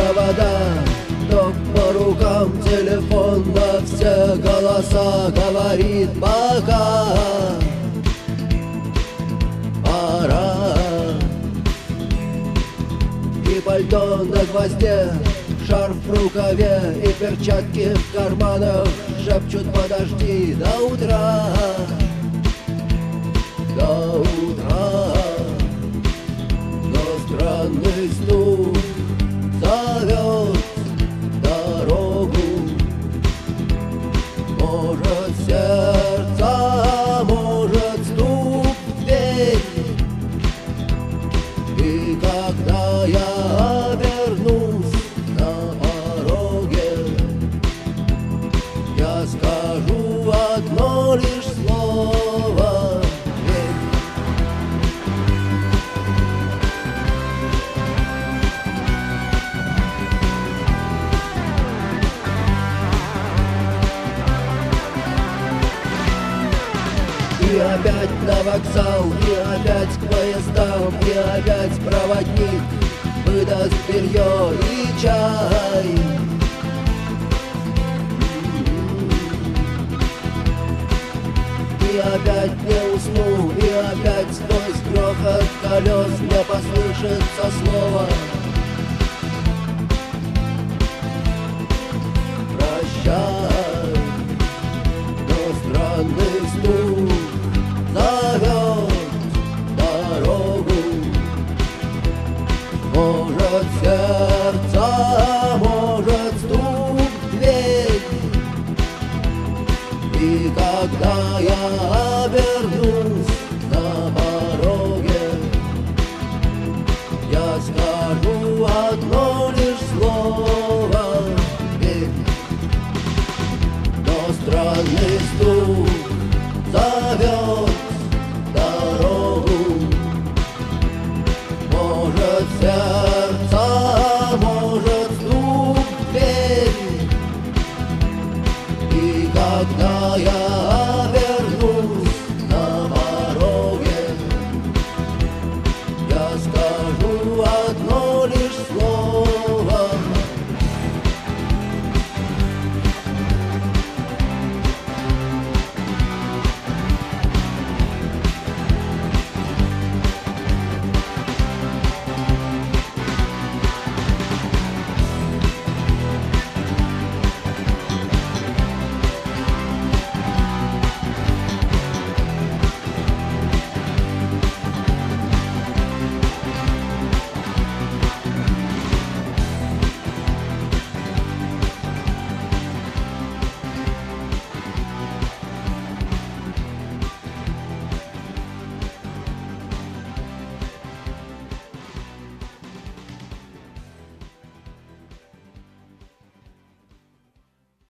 провода, ток по рукам, телефон на все голоса говорит пока. Пора. И пальто на гвозде, шарф в рукаве и перчатки в карманах шепчут: подожди до утра, до утра. Но странный стук зовет дорогу. Может, сердце, может, стук в дверь. И когда я обернусь на пороге, я скажу одно лишь слово: верь. И опять на вокзал, и опять к поездам, и опять проводник выдаст белье и чай. И опять не усну, и опять сквозь грохот колес мне послышится слово: